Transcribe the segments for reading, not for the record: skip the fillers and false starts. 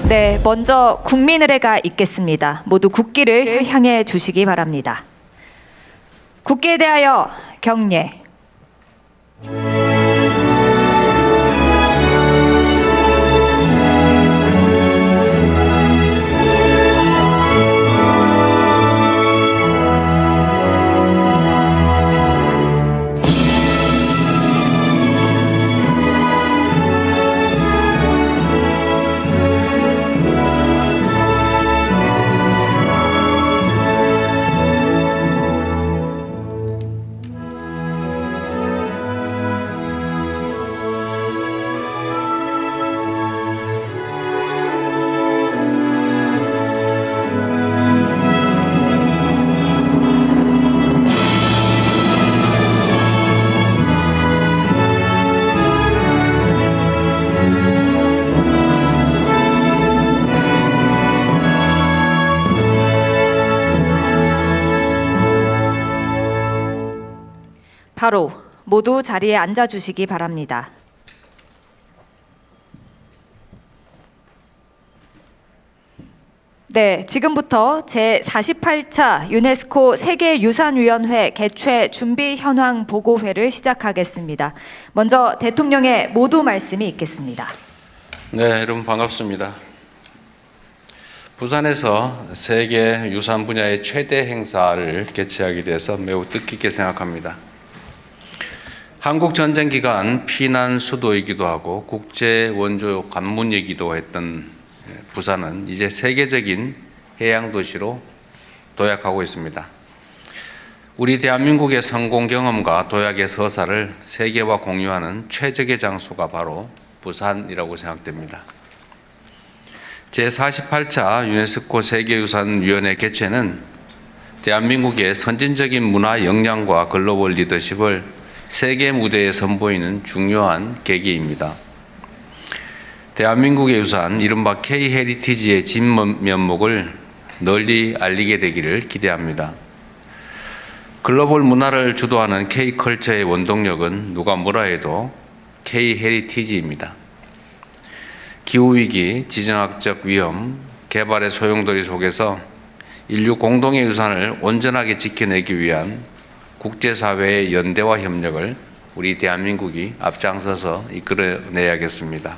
네, 먼저 국민의례가 있겠습니다. 모두 국기를 향해 주시기 바랍니다. 국기에 대하여 경례. 바로 모두 자리에 앉아 주시기 바랍니다. 네, 지금부터 제48차 유네스코 세계유산위원회 개최 준비 현황 보고회를 시작하겠습니다. 먼저 대통령의 모두 말씀이 있겠습니다. 네, 여러분 반갑습니다. 부산에서 세계 유산 분야의 최대 행사를 개최하게 돼서 매우 뜻깊게 생각합니다. 한국 전쟁 기간 피난 수도이기도 하고 국제 원조 관문이기도 했던 부산은 이제 세계적인 해양 도시로 도약하고 있습니다. 우리 대한민국의 성공 경험과 도약의 서사를 세계와 공유하는 최적의 장소가 바로 부산이라고 생각됩니다. 제48차 유네스코 세계유산위원회 개최는 대한민국의 선진적인 문화 역량과 글로벌 리더십을 세계 무대에 선보이는 중요한 계기입니다. 대한민국의 유산, 이른바 K-헤리티지의 진면목을 널리 알리게 되기를 기대합니다. 글로벌 문화를 주도하는 K-컬처의 원동력은 누가 뭐라 해도 K-헤리티지입니다. 기후위기, 지정학적 위험, 개발의 소용돌이 속에서 인류 공동의 유산을 온전하게 지켜내기 위한 국제사회의 연대와 협력을 우리 대한민국이 앞장서서 이끌어내야겠습니다.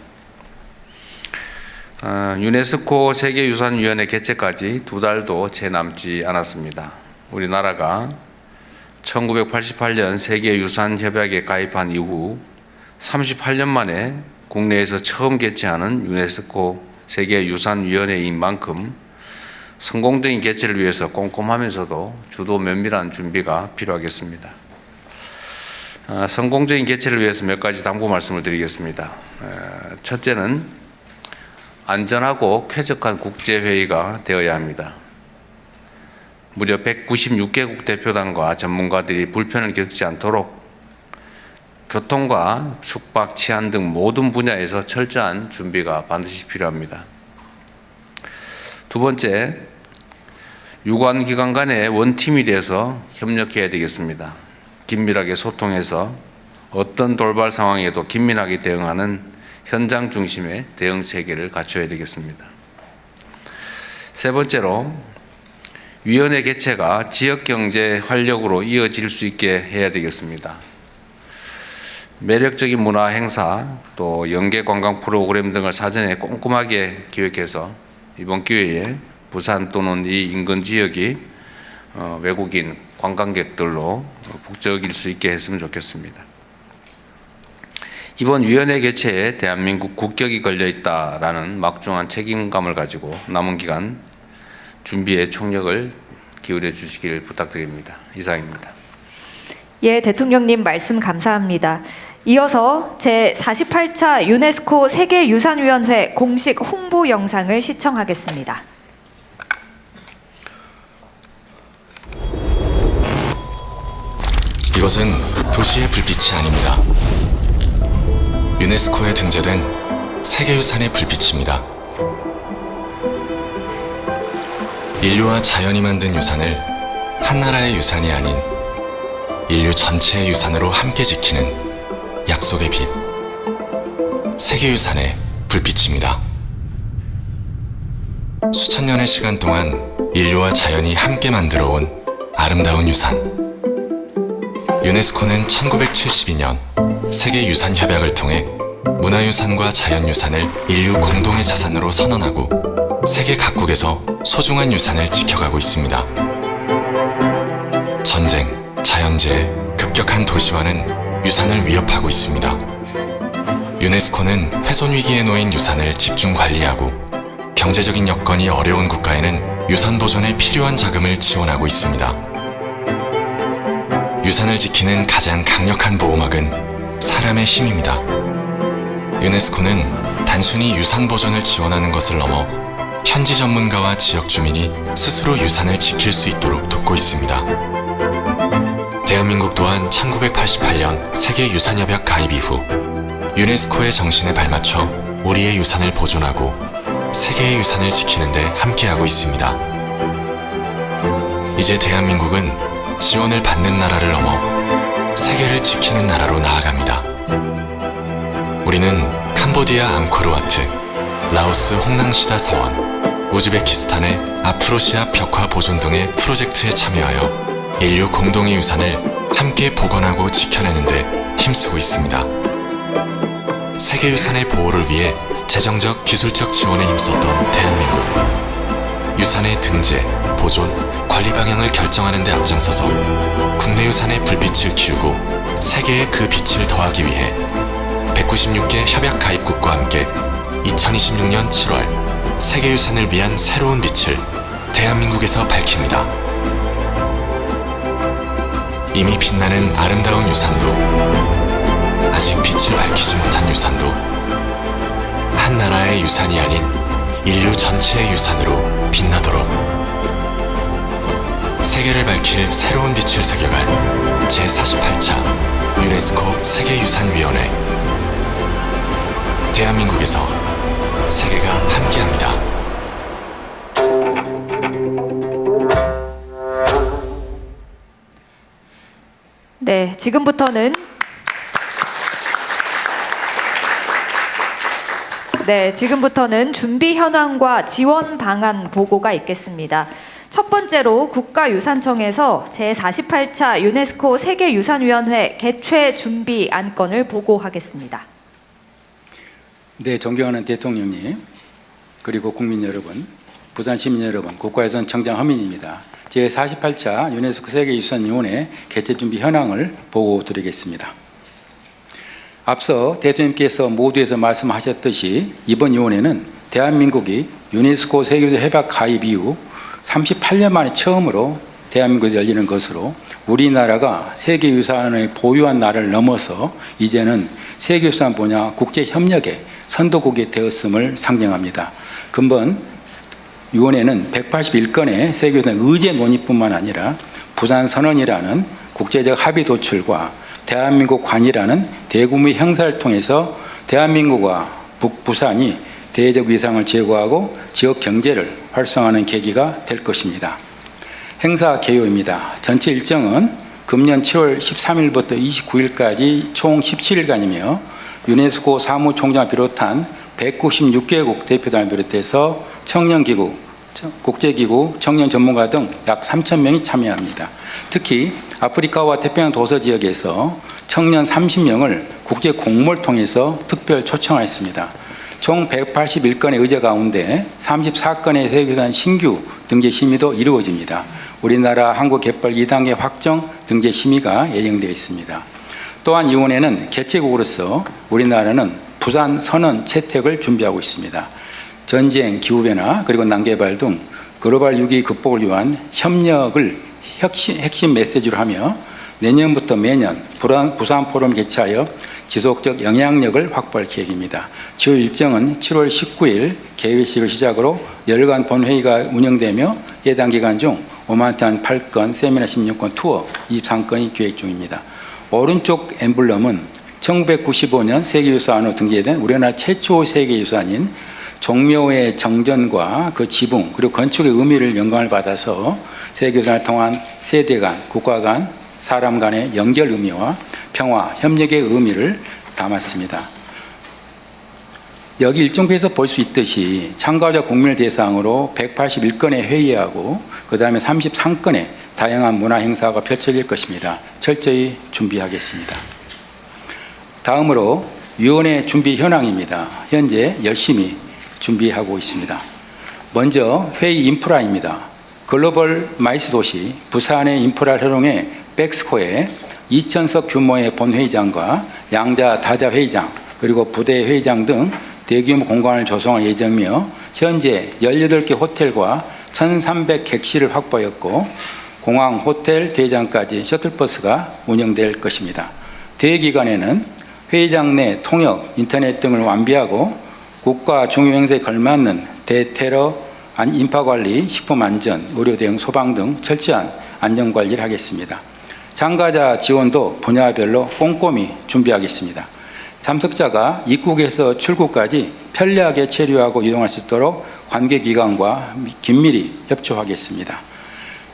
유네스코 세계유산위원회 개최까지 2달도 채 남지 않았습니다. 우리나라가 1988년 세계유산협약에 가입한 이후 38년 만에 국내에서 처음 개최하는 유네스코 세계유산위원회인 만큼 성공적인 개최를 위해서 꼼꼼하면서도 주도 면밀한 준비가 필요하겠습니다. 성공적인 개최를 위해서 몇 가지 당부 말씀을 드리겠습니다. 첫째는 안전하고 쾌적한 국제회의가 되어야 합니다. 무려 196개국 대표단과 전문가들이 불편을 겪지 않도록 교통과 숙박, 치안 등 모든 분야에서 철저한 준비가 반드시 필요합니다. 두 번째, 유관기관 간의 원팀이 돼서 협력해야 되겠습니다. 긴밀하게 소통해서 어떤 돌발 상황에도 긴밀하게 대응하는 현장 중심의 대응 체계를 갖춰야 되겠습니다. 세 번째로, 위원회 개최가 지역경제 활력으로 이어질 수 있게 해야 되겠습니다. 매력적인 문화 행사, 또 연계 관광 프로그램 등을 사전에 꼼꼼하게 기획해서 이번 기회에 부산 또는 이 인근 지역이 외국인 관광객들로 북적일 수 있게 했으면 좋겠습니다. 이번 위원회 개최에 대한민국 국격이 걸려 있다라는 막중한 책임감을 가지고 남은 기간 준비에 총력을 기울여 주시길 부탁드립니다. 이상입니다. 예, 대통령님 말씀 감사합니다. 이어서 제48차 유네스코 세계유산위원회 공식 홍보 영상을 시청하겠습니다. 이것은 도시의 불빛이 아닙니다. 유네스코에 등재된 세계유산의 불빛입니다. 인류와 자연이 만든 유산을 한 나라의 유산이 아닌 인류 전체의 유산으로 함께 지키는 약속의 빛, 세계유산의 불빛입니다. 수천 년의 시간 동안 인류와 자연이 함께 만들어온 아름다운 유산. 유네스코는 1972년 세계유산협약을 통해 문화유산과 자연유산을 인류 공동의 자산으로 선언하고 세계 각국에서 소중한 유산을 지켜가고 있습니다. 전쟁, 자연재해, 급격한 도시화는 유산을 위협하고 있습니다. 유네스코는 훼손 위기에 놓인 유산을 집중 관리하고 경제적인 여건이 어려운 국가에는 유산 보존에 필요한 자금을 지원하고 있습니다. 유산을 지키는 가장 강력한 보호막은 사람의 힘입니다. 유네스코는 단순히 유산 보존을 지원하는 것을 넘어 현지 전문가와 지역 주민이 스스로 유산을 지킬 수 있도록 돕고 있습니다. 대한민국 또한 1988년 세계유산협약 가입 이후 유네스코의 정신에 발맞춰 우리의 유산을 보존하고 세계의 유산을 지키는 데 함께하고 있습니다. 이제 대한민국은 지원을 받는 나라를 넘어 세계를 지키는 나라로 나아갑니다. 우리는 캄보디아 앙코르와트, 라오스 홍낭시다 사원, 우즈베키스탄의 아프로시아 벽화 보존 등의 프로젝트에 참여하여 인류 공동의 유산을 함께 복원하고 지켜내는 데 힘쓰고 있습니다. 세계유산의 보호를 위해 재정적, 기술적 지원에 힘썼던 대한민국. 유산의 등재, 보존, 관리 방향을 결정하는 데 앞장서서 국내 유산의 불빛을 키우고 세계에 그 빛을 더하기 위해 196개 협약 가입국과 함께 2026년 7월 세계유산을 위한 새로운 빛을 대한민국에서 밝힙니다. 이미 빛나는 아름다운 유산도, 아직 빛을 밝히지 못한 유산도 한 나라의 유산이 아닌 인류 전체의 유산으로 빛나도록 세계를 밝힐 새로운 빛을 새겨갈 제48차 유네스코 세계유산위원회. 대한민국에서 세계가 함께합니다. 네, 지금부터는 준비 현황과 지원 방안 보고가 있겠습니다. 첫 번째로 국가유산청에서 제48차 유네스코 세계유산위원회 개최 준비 안건을 보고하겠습니다. 네, 존경하는 대통령님, 그리고 국민 여러분, 부산 시민 여러분, 국가유산청장 허민입니다. 제48차 유네스코 세계유산위원회 개최 준비 현황을 보고드리겠습니다. 앞서 대통령께서 모두에서 말씀하셨듯이 이번 위원회는 대한민국이 유네스코 세계유산 협약 가입 이후 38년 만에 처음으로 대한민국에서 열리는 것으로 우리나라가 세계유산을 보유한 나라를 넘어서 이제는 세계유산 분야 국제협력의 선도국이 되었음을 상정합니다. 근본 위원회는 181건의 세계유산 의제 논의뿐만 아니라 부산선언이라는 국제적 합의 도출과 대한민국 관이라는 대규모 행사를 통해서 대한민국과 북부산이 대외적 위상을 제고하고 지역 경제를 활성화하는 계기가 될 것입니다. 행사 개요입니다. 전체 일정은 금년 7월 13일부터 29일까지 총 17일간이며 유네스코 사무총장을 비롯한 196개국 대표단을 비롯해서 청년기구, 국제기구, 청년 전문가 등 약 3,000명이 참여합니다. 특히 아프리카와 태평양 도서 지역에서 청년 30명을 국제 공모를 통해서 특별 초청하였습니다. 총 181건의 의제 가운데 34건의 세계유산 신규 등재 심의도 이루어집니다. 우리나라 한국 개발 2단계 확정 등재 심의가 예정되어 있습니다. 또한 위원회는 개최국으로서 우리나라는 부산 선언 채택을 준비하고 있습니다. 전쟁, 기후변화, 그리고 난개발 등 글로벌 위기 극복을 위한 협력을 핵심 메시지로 하며 내년부터 매년 부산 포럼을 개최하여 지속적 영향력을 확보할 계획입니다. 주요 일정은 7월 19일 개회식을 시작으로 열흘간 본회의가 운영되며 해당 기간 중 오만탄 8건, 세미나 16건, 투어 23건이 계획 중입니다. 오른쪽 엠블럼은 1995년 세계유산으로 등재된 우리나라 최초 세계유산인 종묘의 정전과 그 지붕 그리고 건축의 의미를 영감을 받아서 세계유산을 통한 세대 간, 국가 간, 사람 간의 연결 의미와 평화, 협력의 의미를 담았습니다. 여기 일정표에서 볼 수 있듯이 참가자 국민을 대상으로 181건의 회의하고 그 다음에 33건의 다양한 문화 행사가 펼쳐질 것입니다. 철저히 준비하겠습니다. 다음으로 위원회 준비 현황입니다. 현재 열심히 준비하고 있습니다. 먼저 회의 인프라입니다. 글로벌 마이스 도시 부산의 인프라를 활용해 백스코에 2,000석 규모의 본회의장과 양자 다자 회의장 그리고 부대 회의장 등 대규모 공간을 조성할 예정이며 현재 18개 호텔과 1,300 객실을 확보했고 공항, 호텔, 대회장까지 셔틀버스가 운영될 것입니다. 대회 기간에는 회의장 내 통역, 인터넷 등을 완비하고 국가 중요 행사에 걸맞는 대테러 인파관리, 식품안전, 의료대응, 소방 등 철저한 안전관리를 하겠습니다. 참가자 지원도 분야별로 꼼꼼히 준비하겠습니다. 참석자가 입국에서 출국까지 편리하게 체류하고 이동할 수 있도록 관계기관과 긴밀히 협조하겠습니다.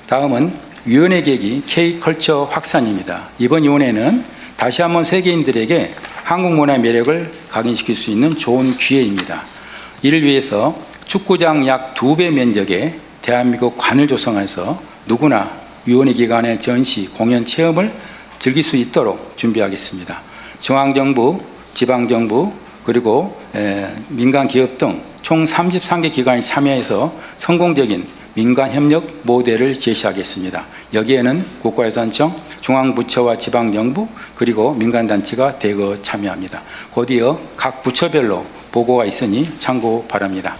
다음은 위원회 계기 K컬처 확산입니다. 이번 위원회는 다시 한번 세계인들에게 한국 문화의 매력을 각인시킬 수 있는 좋은 기회입니다. 이를 위해서 축구장 약 2배 면적의 대한민국 관을 조성해서 누구나 위원회 기간의 전시, 공연 체험을 즐길 수 있도록 준비하겠습니다. 중앙정부, 지방정부, 그리고 민간 기업 등 총 33개 기관이 참여해서 성공적인 민간 협력 모델을 제시하겠습니다. 여기에는 국가유산청, 중앙부처와 지방정부, 그리고 민간단체가 대거 참여합니다. 곧이어 각 부처별로 보고가 있으니 참고 바랍니다.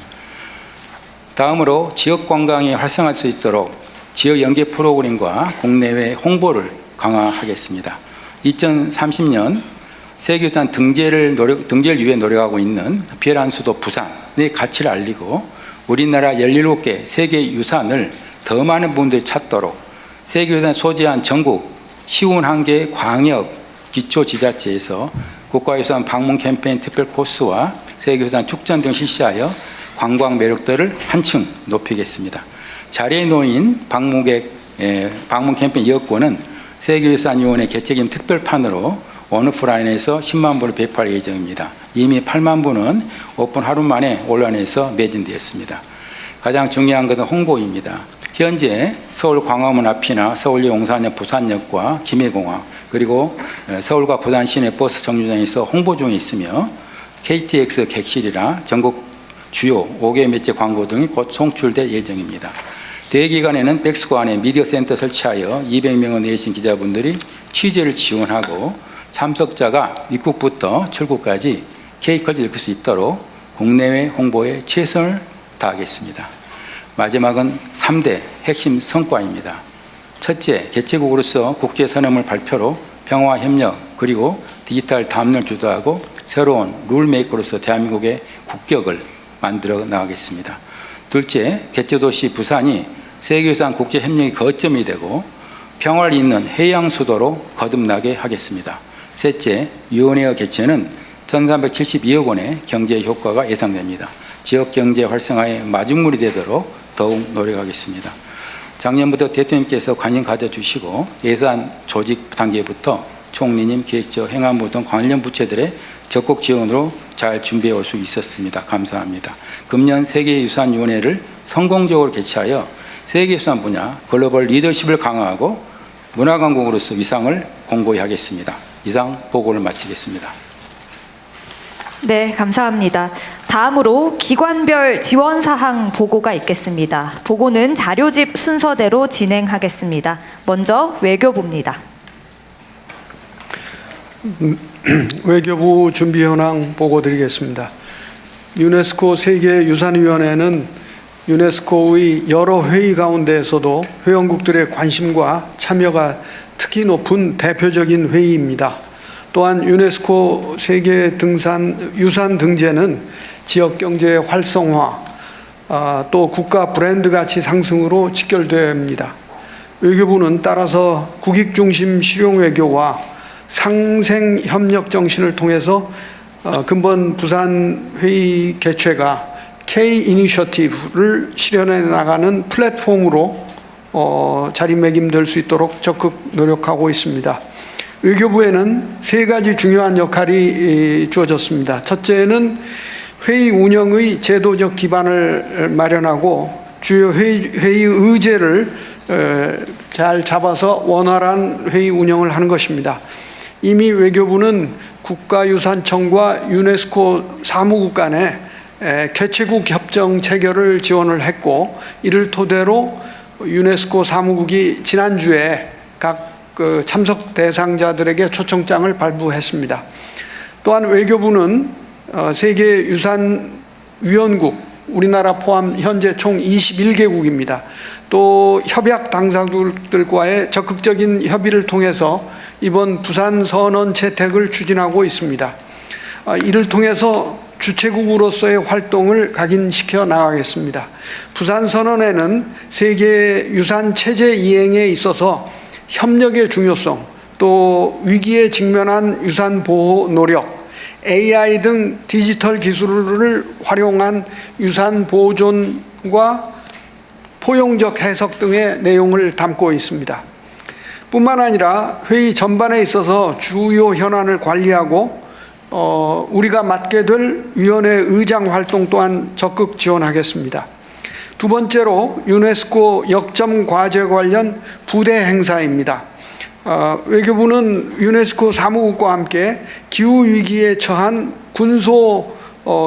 다음으로 지역관광이 활성화할 수 있도록 지역 연계 프로그램과 국내외 홍보를 강화하겠습니다. 2030년 세계유산 등재를 위해 노력하고 있는 비열한 수도 부산의 가치를 알리고 우리나라 17개 세계유산을 더 많은 분들이 찾도록 세계유산 소재한 전국 51개 광역 기초지자체에서 국가유산 방문 캠페인 특별 코스와 세계유산 축전 등 실시하여 관광 매력도를 한층 높이겠습니다. 자리에 놓인 방문 캠페인 여권은 세계유산위원회 개최기념 특별판으로 온오프라인에서 10만 부를 배포할 예정입니다. 이미 8만 부는 오픈 하루 만에 온라인에서 매진되었습니다. 가장 중요한 것은 홍보입니다. 현재 서울 광화문 앞이나 서울역 용산역 부산역과 김해공항 그리고 서울과 부산 시내 버스 정류장에서 홍보 중에 있으며 KTX 객실이나 전국 주요 5개 매체 광고 등이 곧 송출될 예정입니다. 대회 기간에는 백스코 안에 미디어 센터 설치하여 200명의 내신 기자분들이 취재를 지원하고 참석자가 입국부터 출국까지 K컬처를 읽을 수 있도록 국내외 홍보에 최선을 다하겠습니다. 마지막은 3대 핵심 성과입니다. 첫째, 개최국으로서 국제선언물 발표로 평화 협력 그리고 디지털 담론을 주도하고 새로운 룰메이커로서 대한민국의 국격을 만들어 나가겠습니다. 둘째, 개최도시 부산이 세계유산 국제협력의 거점이 되고 평화를 잇는 해양 수도로 거듭나게 하겠습니다. 셋째, 위원회의 개최는 1,372억 원의 경제 효과가 예상됩니다. 지역 경제 활성화의 마중물이 되도록 더욱 노력하겠습니다. 작년부터 대통령께서 관심 가져주시고 예산 조직 단계부터 총리님, 기획처, 행안부 등 관련 부처들의 적극 지원으로 잘 준비해 올 수 있었습니다. 감사합니다. 금년 세계유산위원회를 성공적으로 개최하여 세계유산 분야 글로벌 리더십을 강화하고 문화강국으로서 위상을 공고히 하겠습니다. 이상 보고를 마치겠습니다. 네, 감사합니다. 다음으로 기관별 지원 사항 보고가 있겠습니다. 보고는 자료집 순서대로 진행하겠습니다. 먼저 외교부입니다. 외교부 준비 현황 보고 드리겠습니다. 유네스코 세계유산위원회는 유네스코의 여러 회의 가운데에서도 회원국들의 관심과 참여가 특히 높은 대표적인 회의입니다. 또한 유네스코 세계 유산 등재는 지역 경제의 활성화, 또 국가 브랜드 가치 상승으로 직결됩니다. 외교부는 따라서 국익 중심 실용 외교와 상생 협력 정신을 통해서 근본 부산 회의 개최가 K 이니셔티브를 실현해 나가는 플랫폼으로 자리매김될 수 있도록 적극 노력하고 있습니다. 외교부에는 세 가지 중요한 역할이 주어졌습니다. 첫째는 회의 운영의 제도적 기반을 마련하고 주요 회의 의제를 잘 잡아서 원활한 회의 운영을 하는 것입니다. 이미 외교부는 국가유산청과 유네스코 사무국 간에 개최국 협정 체결을 지원을 했고, 이를 토대로 유네스코 사무국이 지난주에 각 참석 대상자들에게 초청장을 발부했습니다. 또한 외교부는 세계유산위원국, 우리나라 포함 현재 총 21개국입니다. 또 협약 당사국들과의 적극적인 협의를 통해서 이번 부산 선언 채택을 추진하고 있습니다. 이를 통해서 주체국으로서의 활동을 각인시켜 나가겠습니다. 부산 선언에는 세계 유산 체제 이행에 있어서 협력의 중요성, 또 위기에 직면한 유산 보호 노력, AI 등 디지털 기술을 활용한 유산 보존과 포용적 해석 등의 내용을 담고 있습니다. 뿐만 아니라 회의 전반에 있어서 주요 현안을 관리하고 우리가 맡게 될 위원회 의장 활동 또한 적극 지원하겠습니다. 두 번째로 유네스코 역점 과제 관련 부대 행사입니다. 외교부는 유네스코 사무국과 함께 기후위기에 처한 군소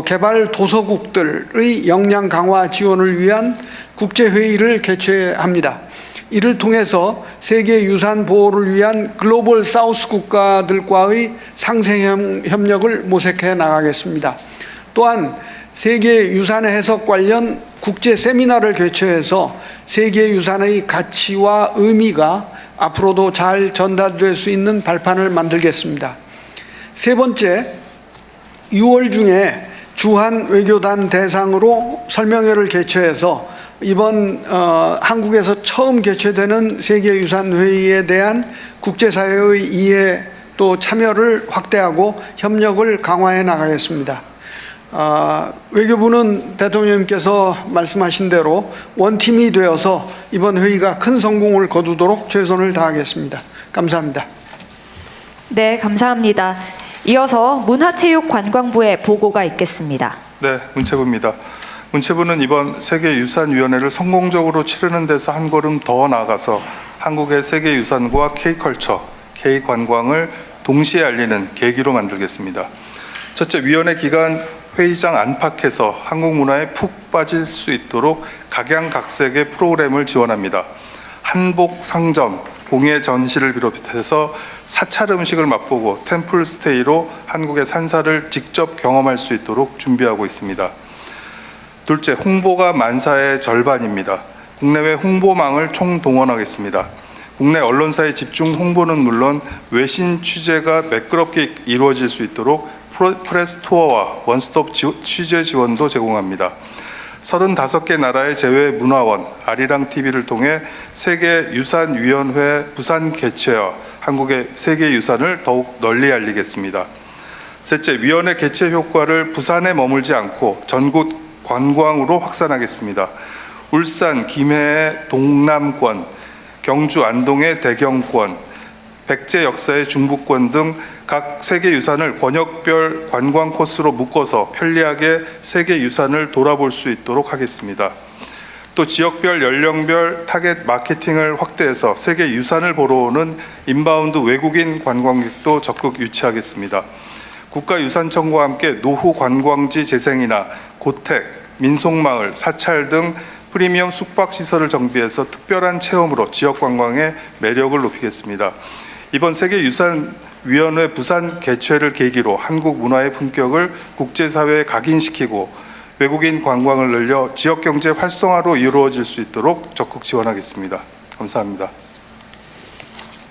개발 도서국들의 역량 강화 지원을 위한 국제회의를 개최합니다. 이를 통해서 세계 유산 보호를 위한 글로벌 사우스 국가들과의 상생 협력을 모색해 나가겠습니다. 또한 세계 유산 해석 관련 국제 세미나를 개최해서 세계 유산의 가치와 의미가 앞으로도 잘 전달될 수 있는 발판을 만들겠습니다. 세 번째, 6월 중에 주한 외교단 대상으로 설명회를 개최해서 이번 한국에서 처음 개최되는 세계유산회의에 대한 국제사회의 이해 또 참여를 확대하고 협력을 강화해 나가겠습니다. 외교부는 대통령님께서 말씀하신 대로 원팀이 되어서 이번 회의가 큰 성공을 거두도록 최선을 다하겠습니다. 감사합니다. 네, 감사합니다. 이어서 문화체육관광부의 보고가 있겠습니다. 네, 문체부입니다. 문체부는 이번 세계유산위원회를 성공적으로 치르는 데서 한 걸음 더 나아가서 한국의 세계유산과 K컬처, K관광을 동시에 알리는 계기로 만들겠습니다. 첫째, 위원회 기간 회의장 안팎에서 한국 문화에 푹 빠질 수 있도록 각양각색의 프로그램을 지원합니다. 한복 상점, 공예 전시를 비롯해서 사찰 음식을 맛보고 템플 스테이로 한국의 산사를 직접 경험할 수 있도록 준비하고 있습니다. 둘째, 홍보가 만사의 절반입니다. 국내외 홍보망을 총동원하겠습니다. 국내 언론사의 집중 홍보는 물론 외신 취재가 매끄럽게 이루어질 수 있도록 프레스 투어와 원스톱 취재 지원도 제공합니다. 35개 나라의 제외 문화원, 아리랑 TV를 통해 세계유산위원회 부산 개최와 한국의 세계유산을 더욱 널리 알리겠습니다. 셋째, 위원회 개최 효과를 부산에 머물지 않고 전국 관광으로 확산하겠습니다. 울산, 김해의 동남권, 경주, 안동의 대경권, 백제 역사의 중부권 등 각 세계유산을 권역별 관광 코스로 묶어서 편리하게 세계유산을 돌아볼 수 있도록 하겠습니다. 또 지역별, 연령별 타겟 마케팅을 확대해서 세계유산을 보러 오는 인바운드 외국인 관광객도 적극 유치하겠습니다. 국가유산청과 함께 노후 관광지 재생이나 고택, 민속마을, 사찰 등 프리미엄 숙박시설을 정비해서 특별한 체험으로 지역관광의 매력을 높이겠습니다. 이번 세계유산위원회 부산 개최를 계기로 한국 문화의 품격을 국제사회에 각인시키고 외국인 관광을 늘려 지역경제 활성화로 이루어질 수 있도록 적극 지원하겠습니다. 감사합니다.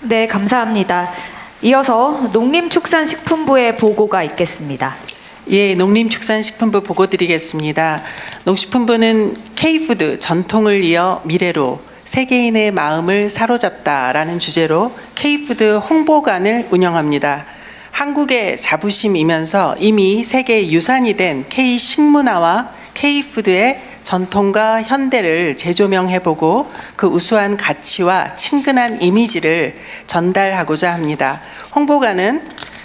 네, 감사합니다. 이어서 농림축산식품부의 보고가 있겠습니다. 예, 농림축산식품부 보고 드리겠습니다. 농식품부는 K푸드 전통을 이어 미래로 세계인의 마음을 사로잡다라는 주제로 K푸드 홍보관을 운영합니다. 한국의 자부심이면서 이미 세계 유산이 된 K식문화와 K푸드의 전통과 현대를 재조명해보고 그 우수한 가치와 친근한 이미지를 전달하고자 합니다. 홍보관은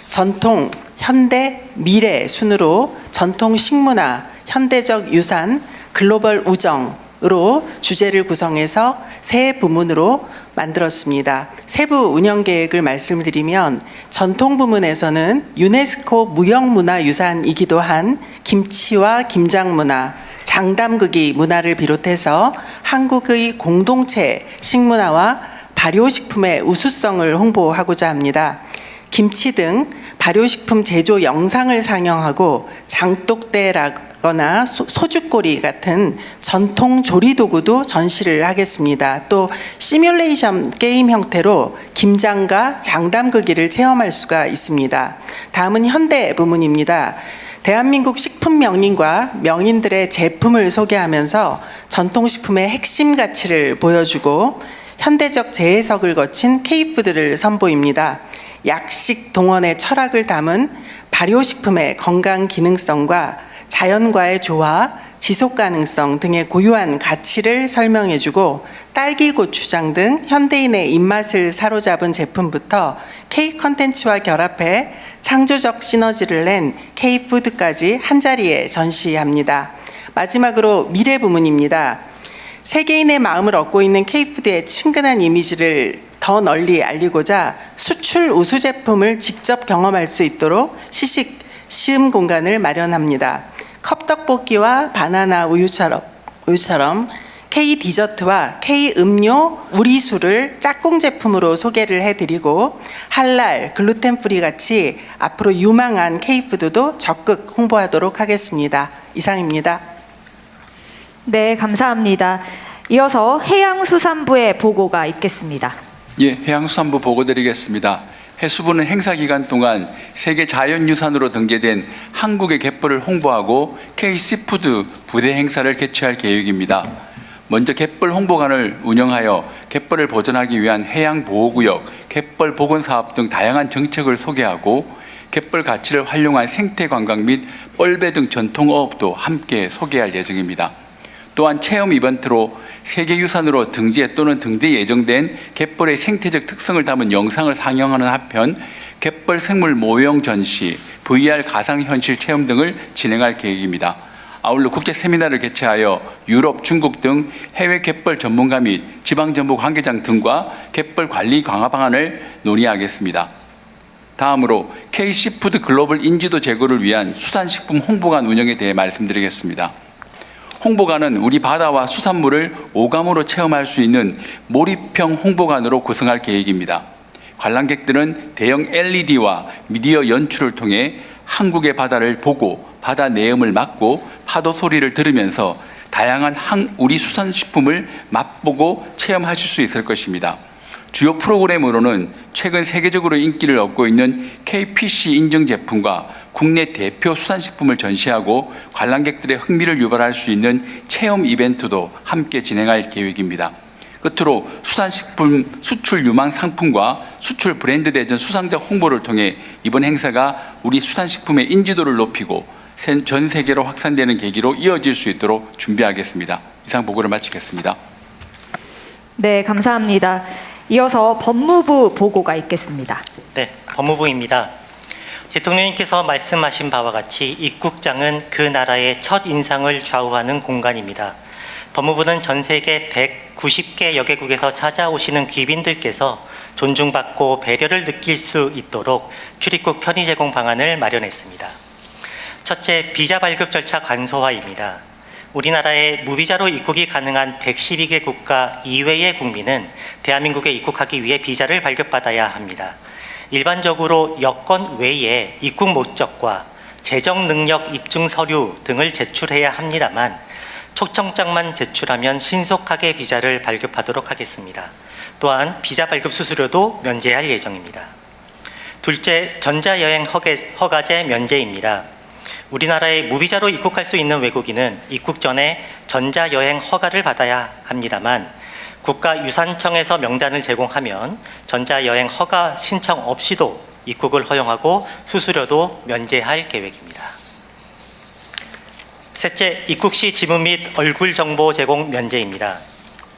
전통, 현대, 미래 순으로 전통 식문화, 현대적 유산, 글로벌 우정으로 주제를 구성해서 세 부문으로 만들었습니다. 세부 운영 계획을 말씀드리면 전통 부문에서는 유네스코 무형문화유산이기도 한 김치와 김장문화, 장담극이 문화를 비롯해서 한국의 공동체 식문화와 발효식품의 우수성을 홍보하고자 합니다. 김치 등 발효식품 제조 영상을 상영하고 장독대라거나 소주꼬리 같은 전통 조리도구도 전시를 하겠습니다. 또 시뮬레이션 게임 형태로 김장과 장담그기를 체험할 수가 있습니다. 다음은 현대 부문입니다. 대한민국 식품 명인과 명인들의 제품을 소개하면서 전통식품의 핵심 가치를 보여주고 현대적 재해석을 거친 K푸드를 선보입니다. 약식 동원의 철학을 담은 발효식품의 건강 기능성과 자연과의 조화, 지속 가능성 등의 고유한 가치를 설명해주고 딸기 고추장 등 현대인의 입맛을 사로잡은 제품부터 K 컨텐츠와 결합해 창조적 시너지를 낸 K푸드까지 한자리에 전시합니다. 마지막으로 미래 부문입니다. 세계인의 마음을 얻고 있는 K푸드의 친근한 이미지를 더 널리 알리고자 수출 우수 제품을 직접 경험할 수 있도록 시식 시음 공간을 마련합니다. 컵떡볶이와 바나나 우유처럼 K 디저트와 K 음료, 우리수를 짝꿍 제품으로 소개를 해드리고 할랄, 글루텐 프리 같이 앞으로 유망한 K푸드도 적극 홍보하도록 하겠습니다. 이상입니다. 네, 감사합니다. 이어서 해양수산부의 보고가 있겠습니다. 예, 해양수산부 보고드리겠습니다. 해수부는 행사 기간 동안 세계 자연유산으로 등재된 한국의 갯벌을 홍보하고 K시푸드 부대 행사를 개최할 계획입니다. 먼저 갯벌 홍보관을 운영하여 갯벌을 보존하기 위한 해양보호구역, 갯벌 복원사업 등 다양한 정책을 소개하고 갯벌 가치를 활용한 생태관광 및 뻘배 등 전통어업도 함께 소개할 예정입니다. 또한 체험 이벤트로 세계유산으로 등재 또는 등재 예정된 갯벌의 생태적 특성을 담은 영상을 상영하는 한편 갯벌 생물 모형 전시, VR 가상현실 체험 등을 진행할 계획입니다. 아울러 국제 세미나를 개최하여 유럽, 중국 등 해외 갯벌 전문가 및 지방정부 관계장 등과 갯벌 관리 강화 방안을 논의하겠습니다. 다음으로 K시푸드 글로벌 인지도 제고를 위한 수산식품 홍보관 운영에 대해 말씀드리겠습니다. 홍보관은 우리 바다와 수산물을 오감으로 체험할 수 있는 몰입형 홍보관으로 구성할 계획입니다. 관람객들은 대형 LED와 미디어 연출을 통해 한국의 바다를 보고 바다 내음을 맡고 파도 소리를 들으면서 다양한 우리 수산식품을 맛보고 체험하실 수 있을 것입니다. 주요 프로그램으로는 최근 세계적으로 인기를 얻고 있는 KPC 인증 제품과 국내 대표 수산식품을 전시하고 관람객들의 흥미를 유발할 수 있는 체험 이벤트도 함께 진행할 계획입니다. 끝으로 수산식품 수출 유망 상품과 수출 브랜드 대전 수상적 홍보를 통해 이번 행사가 우리 수산식품의 인지도를 높이고 전 세계로 확산되는 계기로 이어질 수 있도록 준비하겠습니다. 이상 보고를 마치겠습니다. 네, 감사합니다. 이어서 법무부 보고가 있겠습니다. 네, 법무부입니다. 대통령님께서 말씀하신 바와 같이 입국장은 그 나라의 첫 인상을 좌우하는 공간입니다. 법무부는 전 세계 190개 여개국에서 찾아오시는 귀빈들께서 존중받고 배려를 느낄 수 있도록 출입국 편의 제공 방안을 마련했습니다. 첫째, 비자 발급 절차 간소화입니다. 우리나라에 무비자로 입국이 가능한 112개 국가 이외의 국민은 대한민국에 입국하기 위해 비자를 발급받아야 합니다. 일반적으로 여권 외에 입국 목적과 재정 능력 입증 서류 등을 제출해야 합니다만 초청장만 제출하면 신속하게 비자를 발급하도록 하겠습니다. 또한 비자 발급 수수료도 면제할 예정입니다. 둘째, 전자여행 허가제 면제입니다. 우리나라에 무비자로 입국할 수 있는 외국인은 입국 전에 전자여행 허가를 받아야 합니다만 국가유산청에서 명단을 제공하면 전자여행 허가 신청 없이도 입국을 허용하고 수수료도 면제할 계획입니다. 셋째, 입국 시 지문 및 얼굴 정보 제공 면제입니다.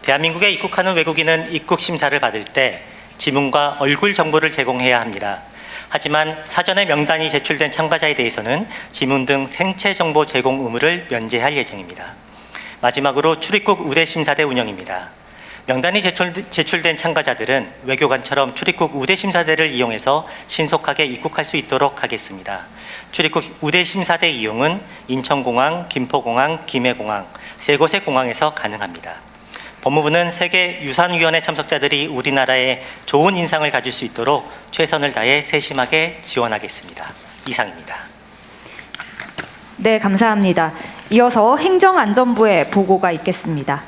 대한민국에 입국하는 외국인은 입국 심사를 받을 때 지문과 얼굴 정보를 제공해야 합니다. 하지만 사전에 명단이 제출된 참가자에 대해서는 지문 등 생체 정보 제공 의무를 면제할 예정입니다. 마지막으로 출입국 우대 심사대 운영입니다. 명단이 제출된 참가자들은 외교관처럼 출입국 우대 심사대를 이용해서 신속하게 입국할 수 있도록 하겠습니다. 출입국 우대 심사대 이용은 인천공항, 김포공항, 김해공항 세 곳의 공항에서 가능합니다. 법무부는 세계유산위원회 참석자들이 우리나라에 좋은 인상을 가질 수 있도록 최선을 다해 세심하게 지원하겠습니다. 이상입니다. 네, 감사합니다. 이어서 행정안전부의 보고가 있겠습니다.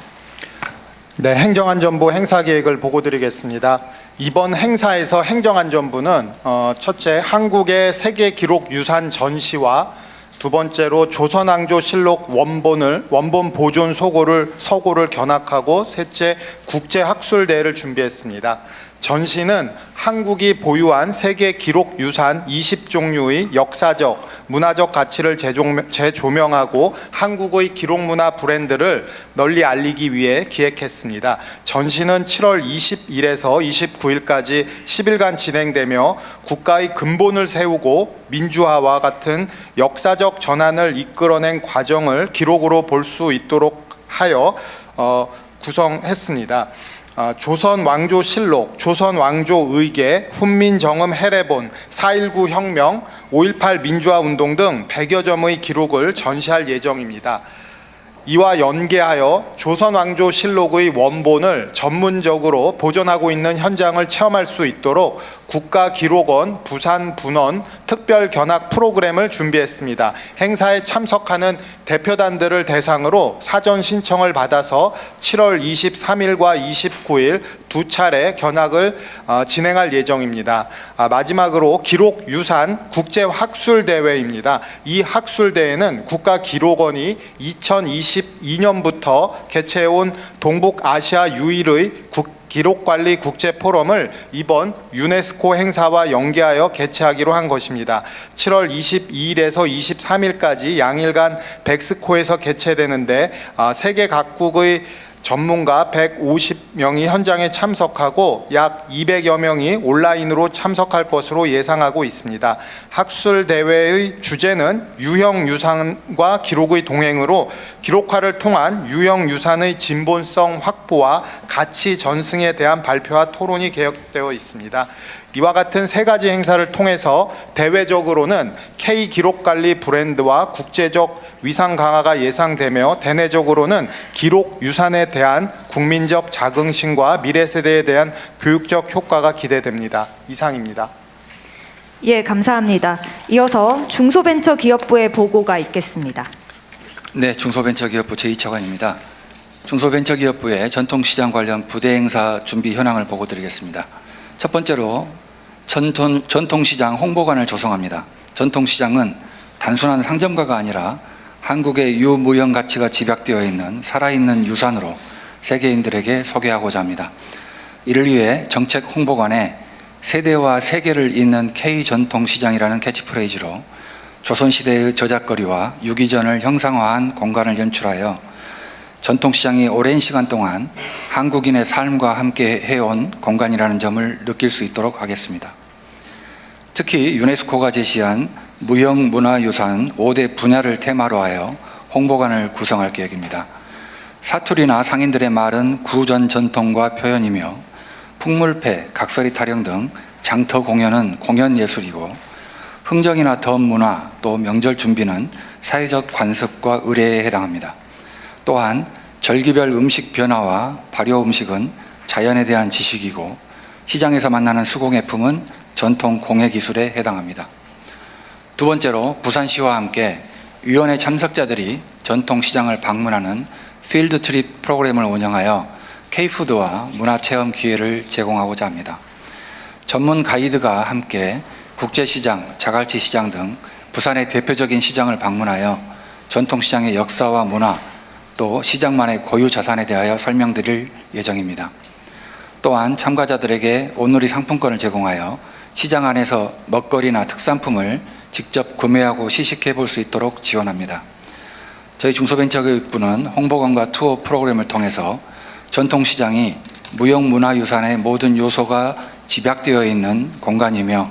네, 행정안전부 행사 계획을 보고드리겠습니다. 이번 행사에서 행정안전부는 첫째, 한국의 세계기록유산 전시와 두 번째로 조선왕조실록 원본 보존 서고를 견학하고 셋째, 국제학술대회를 준비했습니다. 전시는 한국이 보유한 세계 기록 유산 20종류의 역사적, 문화적 가치를 재조명하고 한국의 기록 문화 브랜드를 널리 알리기 위해 기획했습니다. 전시는 7월 20일에서 29일까지 10일간 진행되며 국가의 근본을 세우고 민주화와 같은 역사적 전환을 이끌어낸 과정을 기록으로 볼 수 있도록 하여 구성했습니다. 조선왕조실록, 조선왕조의계, 훈민정음 해례본, 4.19 혁명, 5.18 민주화운동 등 100여 점의 기록을 전시할 예정입니다. 이와 연계하여 조선왕조실록의 원본을 전문적으로 보존하고 있는 현장을 체험할 수 있도록 국가기록원 부산분원 특별 견학 프로그램을 준비했습니다. 행사에 참석하는 대표단들을 대상으로 사전 신청을 받아서 7월 23일과 29일 두 차례 견학을 진행할 예정입니다. 마지막으로 기록유산 국제학술대회입니다. 이 학술대회는 국가기록원이 2022년부터 개최해온 동북아시아 유일의 기록관리 국제포럼을 이번 유네스코 행사와 연계하여 개최하기로 한 것입니다. 7월 22일에서 23일까지 양일간 백스코에서 개최되는데 세계 각국의 전문가 150명이 현장에 참석하고 약 200여 명이 온라인으로 참석할 것으로 예상하고 있습니다. 학술대회의 주제는 유형유산과 기록의 동행으로 기록화를 통한 유형유산의 진본성 확보와 가치 전승에 대한 발표와 토론이 계획되어 있습니다. 이와 같은 세 가지 행사를 통해서 대외적으로는 K기록관리 브랜드와 국제적 위상 강화가 예상되며 대내적으로는 기록 유산에 대한 국민적 자긍심과 미래 세대에 대한 교육적 효과가 기대됩니다. 이상입니다. 예, 감사합니다. 이어서 중소벤처기업부의 보고가 있겠습니다. 네, 중소벤처기업부 제2차관입니다. 중소벤처기업부의 전통시장 관련 부대 행사 준비 현황을 보고드리겠습니다. 첫 번째로 전통시장 홍보관을 조성합니다. 전통시장은 단순한 상점가가 아니라 한국의 유무형 가치가 집약되어 있는 살아있는 유산으로 세계인들에게 소개하고자 합니다. 이를 위해 정책 홍보관에 세대와 세계를 잇는 K전통시장이라는 캐치프레이즈로 조선시대의 저작거리와 유기전을 형상화한 공간을 연출하여 전통시장이 오랜 시간 동안 한국인의 삶과 함께 해온 공간이라는 점을 느낄 수 있도록 하겠습니다. 특히 유네스코가 제시한 무형문화유산 5대 분야를 테마로 하여 홍보관을 구성할 계획입니다. 사투리나 상인들의 말은 구전 전통과 표현이며 풍물패, 각설이 타령 등 장터 공연은 공연예술이고 흥정이나 덤문화 또 명절 준비는 사회적 관습과 의례에 해당합니다. 또한 절기별 음식 변화와 발효 음식은 자연에 대한 지식이고 시장에서 만나는 수공예품은 전통 공예기술에 해당합니다. 두 번째로 부산시와 함께 위원회 참석자들이 전통시장을 방문하는 필드 트립 프로그램을 운영하여 K푸드와 문화체험 기회를 제공하고자 합니다. 전문 가이드가 함께 국제시장, 자갈치시장 등 부산의 대표적인 시장을 방문하여 전통시장의 역사와 문화 또 시장만의 고유 자산에 대하여 설명드릴 예정입니다. 또한 참가자들에게 온누리 상품권을 제공하여 시장 안에서 먹거리나 특산품을 직접 구매하고 시식해 볼 수 있도록 지원합니다. 저희 중소벤처기업부는 홍보관과 투어 프로그램을 통해서 전통시장이 무형문화유산의 모든 요소가 집약되어 있는 공간이며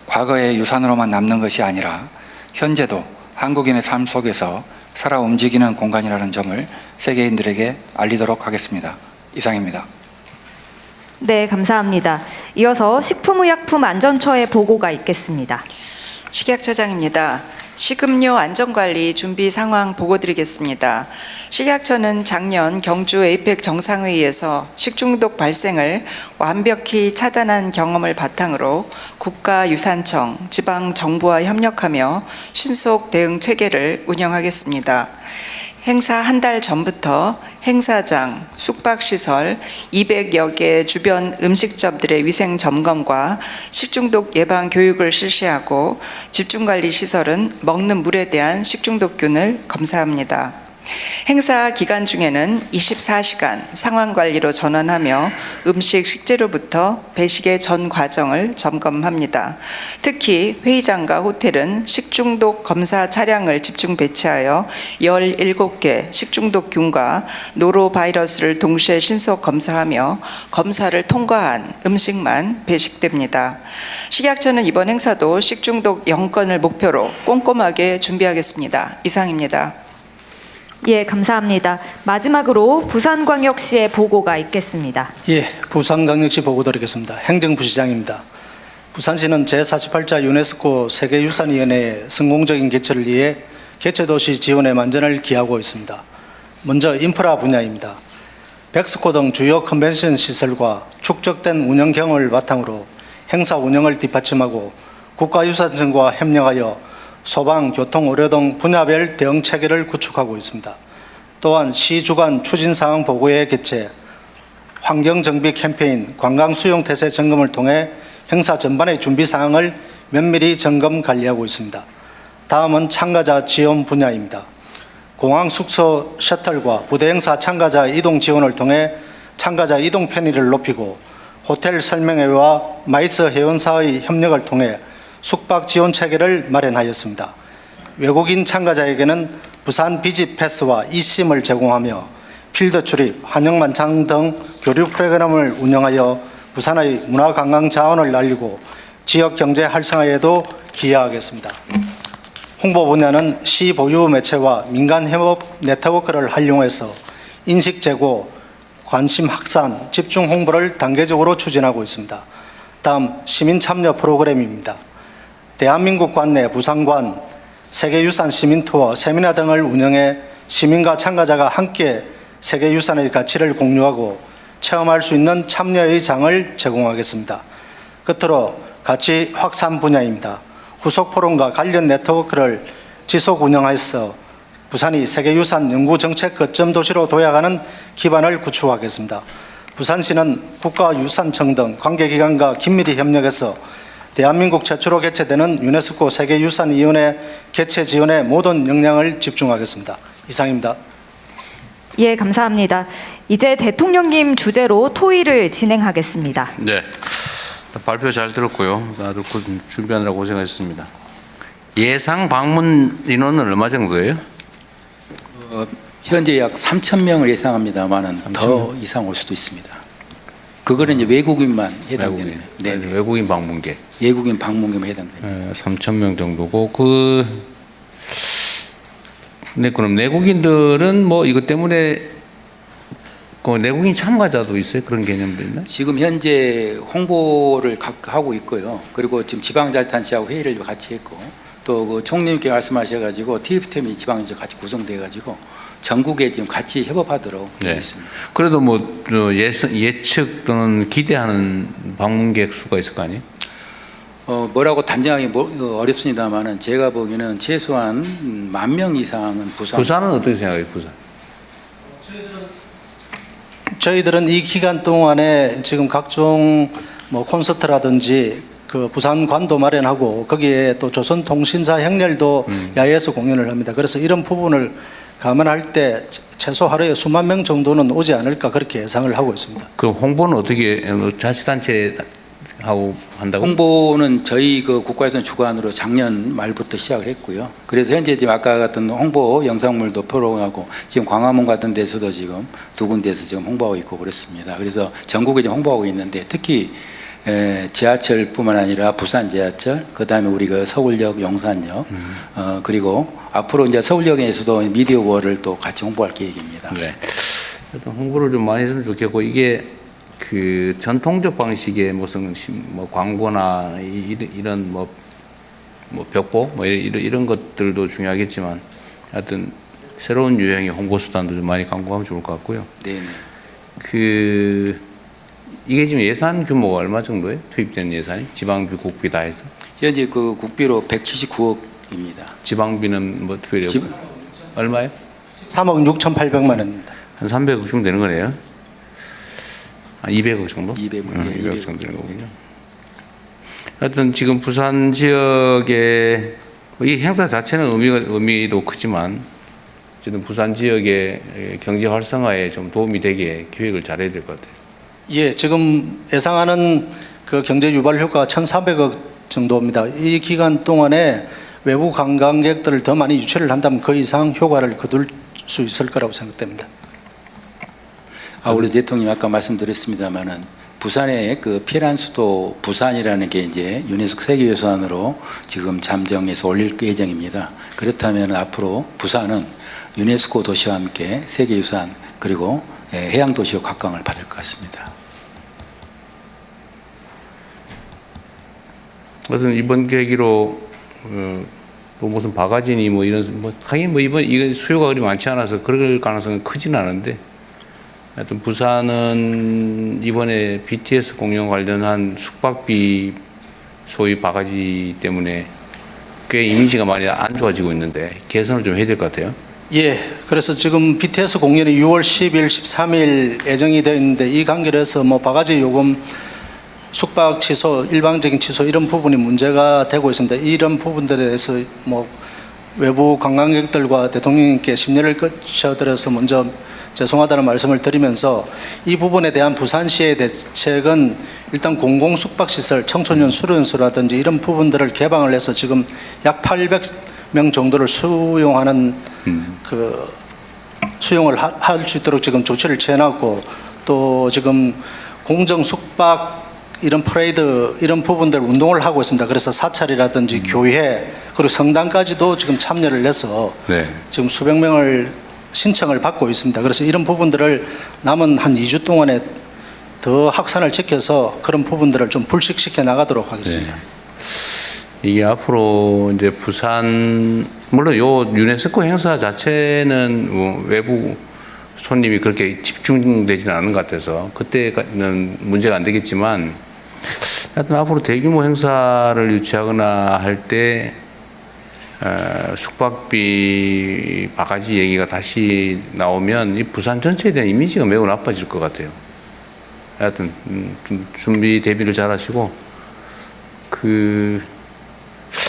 과거의 유산으로만 남는 것이 아니라 현재도 한국인의 삶 속에서 살아 움직이는 공간이라는 점을 세계인들에게 알리도록 하겠습니다. 이상입니다. 네, 감사합니다. 이어서 식품의약품안전처의 보고가 있겠습니다. 식약처장입니다. 식음료 안전관리 준비 상황 보고 드리겠습니다. 식약처는 작년 경주 에이펙 정상회의에서 식중독 발생을 완벽히 차단한 경험을 바탕으로 국가유산청, 지방정부와 협력하며 신속 대응 체계를 운영하겠습니다. 행사 한 달 전부터 행사장, 숙박시설 200여 개 주변 음식점들의 위생 점검과 식중독 예방 교육을 실시하고 집중관리 시설은 먹는 물에 대한 식중독균을 검사합니다. 행사 기간 중에는 24시간 상황관리로 전환하며 음식 식재료부터 배식의 전 과정을 점검합니다. 특히 회의장과 호텔은 식중독 검사 차량을 집중 배치하여 17개 식중독균과 노로바이러스를 동시에 신속 검사하며 검사를 통과한 음식만 배식됩니다. 식약처는 이번 행사도 식중독 0건을 목표로 꼼꼼하게 준비하겠습니다. 이상입니다. 예, 감사합니다. 마지막으로 부산광역시의 보고가 있겠습니다. 예, 부산광역시 보고 드리겠습니다. 행정부시장입니다. 부산시는 제48차 유네스코 세계유산위원회의 성공적인 개최를 위해 개최도시 지원에 만전을 기하고 있습니다. 먼저 인프라 분야입니다. 백스코 등 주요 컨벤션 시설과 축적된 운영 경험을 바탕으로 행사 운영을 뒷받침하고 국가유산청과 협력하여 소방, 교통, 의료 등 분야별 대응 체계를 구축하고 있습니다. 또한 시 주간 추진사항 보고회 개최, 환경정비 캠페인, 관광수용 태세 점검을 통해 행사 전반의 준비사항을 면밀히 점검 관리하고 있습니다. 다음은 참가자 지원 분야입니다. 공항 숙소 셔틀과 부대 행사 참가자 이동 지원을 통해 참가자 이동 편의를 높이고 호텔 설명회와 마이스 회원사의 협력을 통해 숙박 지원 체계를 마련하였습니다. 외국인 참가자에게는 부산 비지 패스와 eSIM을 제공하며 필드 출입, 한영만찬 등 교류 프로그램을 운영하여 부산의 문화관광 자원을 알리고 지역 경제 활성화에도 기여하겠습니다. 홍보 분야는 시 보유 매체와 민간 협업 네트워크를 활용해서 인식 제고, 관심 확산, 집중 홍보를 단계적으로 추진하고 있습니다. 다음 시민 참여 프로그램입니다. 대한민국 관내 부산관, 세계유산 시민투어, 세미나 등을 운영해 시민과 참가자가 함께 세계유산의 가치를 공유하고 체험할 수 있는 참여의 장을 제공하겠습니다. 끝으로 가치 확산 분야입니다. 후속 포럼과 관련 네트워크를 지속 운영해서 부산이 세계유산 연구정책 거점 도시로 도약하는 기반을 구축하겠습니다. 부산시는 국가유산청 등 관계기관과 긴밀히 협력해서 대한민국 최초로 개최되는 유네스코 세계유산위원회 개최 지원에 모든 역량을 집중하겠습니다. 이상입니다. 예, 감사합니다. 이제 대통령님 주제로 토의를 진행하겠습니다. 네, 발표 잘 들었고요. 다들 준비하느라 고생하셨습니다. 예상 방문 인원은 얼마 정도예요? 현재 약 3,000명을 예상합니다만은 더 이상 올 수도 있습니다. 그거는 이제 외국인만 해당됩니다. 네, 외국인 방문객. 외국인 방문객만 해당됩니다. 3,000명 정도고 네, 그럼 내국인들은 뭐 이것 때문에 내국인 참가자도 있어요? 그런 개념도 있나요? 지금 현재 홍보를 하고 있고요. 그리고 지금 지방자치단체하고 회의를 같이 했고 또 그 총리님께 말씀하셔가지고 TF팀이 지방에서 같이 구성돼가지고 전국에 지금 같이 협업하도록 되어 있습니다. 그래도 뭐 예측 또는 기대하는 방문객 수가 있을 거 아니에요? 뭐라고 단정하기 어렵습니다만은 제가 보기에는 최소한 10,000명 이상은 부산은 어떻게 생각해요? 부산? 저희들은 이 기간 동안에 지금 각종 뭐 콘서트라든지 그 부산관도 마련하고 거기에 또 조선통신사 행렬도 야외에서 공연을 합니다. 그래서 이런 부분을 감안할 때 최소 하루에 수만 명 정도는 오지 않을까 그렇게 예상을 하고 있습니다. 그럼 홍보는 어떻게 자치단체 하고 한다고? 홍보는 저희 그 국가유산 주관으로 작년 말부터 시작을 했고요. 그래서 현재 지금 아까 같은 홍보 영상물도 표로하고 지금 광화문 같은 데서도 지금 2군데에서 지금 홍보하고 있고 그렇습니다. 그래서 전국에 지금 홍보하고 있는데 특히 지하철뿐만 아니라 부산 지하철, 그다음에 우리 그 서울역, 용산역, 그리고 앞으로 이제 서울역에서도 미디어 월을 또 같이 홍보할 계획입니다. 네. 일단 홍보를 좀 많이 했으면 좋겠고 이게 그 전통적 방식의 무슨 뭐 광고나 이런 뭐 벽보 뭐 이런 것들도 중요하겠지만 하여튼 새로운 유형의 홍보 수단도 좀 많이 강구하면 좋을 것 같고요. 네. 그 이게 지금 예산 규모가 얼마 정도예요? 투입된 예산이 지방비, 국비 다 해서? 현재 그 국비로 179억입니다. 지방비는 뭐 특별히 얼마예요? 3억 6,800만 원입니다. 한 300억 정도 되는 거네요. 한 200억 정도? 200억, 200억 정도 되는 거군요. 하여튼 지금 부산 지역의 이 행사 자체는 의미도 크지만 어쨌든 부산 지역의 경제 활성화에 좀 도움이 되게 기획을 잘해야 될 것 같아요. 예, 지금 예상하는 그 경제 유발 효과가 1,400억 정도입니다. 이 기간 동안에 외부 관광객들을 더 많이 유치를 한다면 그 이상 효과를 거둘 수 있을 거라고 생각됩니다. 우리 대통령이 아까 말씀드렸습니다마는 부산의 그 피란 수도 부산이라는 게 이제 유네스코 세계유산으로 지금 잠정해서 올릴 예정입니다. 그렇다면 앞으로 부산은 유네스코 도시와 함께 세계유산 그리고 해양 도시로 각광을 받을 것 같습니다. 무슨 이번 계기로 뭐 무슨 바가지니 뭐 이런 뭐 하긴 뭐 이건 수요가 그리 많지 않아서 그럴 가능성은 크진 않은데. 하여튼 부산은 이번에 BTS 공연 관련한 숙박비 소위 바가지 때문에 꽤 이미지가 많이 안 좋아지고 있는데 개선을 좀 해야 될 것 같아요. 예, 그래서 지금 BTS 공연이 6월 10일, 13일 예정이 되어 있는데 이 관계에서 뭐 바가지 요금 숙박 취소, 일방적인 취소 이런 부분이 문제가 되고 있습니다. 이런 부분들에 대해서 뭐 외부 관광객들과 대통령님께 심려를 거쳐들어서 먼저 죄송하다는 말씀을 드리면서 이 부분에 대한 부산시의 대책은 일단 공공숙박시설, 청소년 수련소라든지 이런 부분들을 개방을 해서 지금 약 800명 정도를 수용하는 그 수용을 할 수 있도록 지금 조치를 취해놨고 또 지금 공정숙박 이런 프레이드 이런 부분들 운동을 하고 있습니다. 그래서 사찰이라든지 교회 그리고 성당까지도 지금 참여를 해서 지금 수백 명을 신청을 받고 있습니다. 그래서 이런 부분들을 남은 한 2주 동안에 더 확산을 시켜서 그런 부분들을 좀 불식시켜 나가도록 하겠습니다. 이게 앞으로 이제 부산 물론 요 유네스코 행사 자체는 뭐 외부 손님이 그렇게 집중되지는 않은 것 같아서 그때는 문제가 안 되겠지만 하여튼 앞으로 대규모 행사를 유치하거나 할 때 숙박비 바가지 얘기가 다시 나오면 이 부산 전체에 대한 이미지가 매우 나빠질 것 같아요. 하여튼 좀 준비 대비를 잘 하시고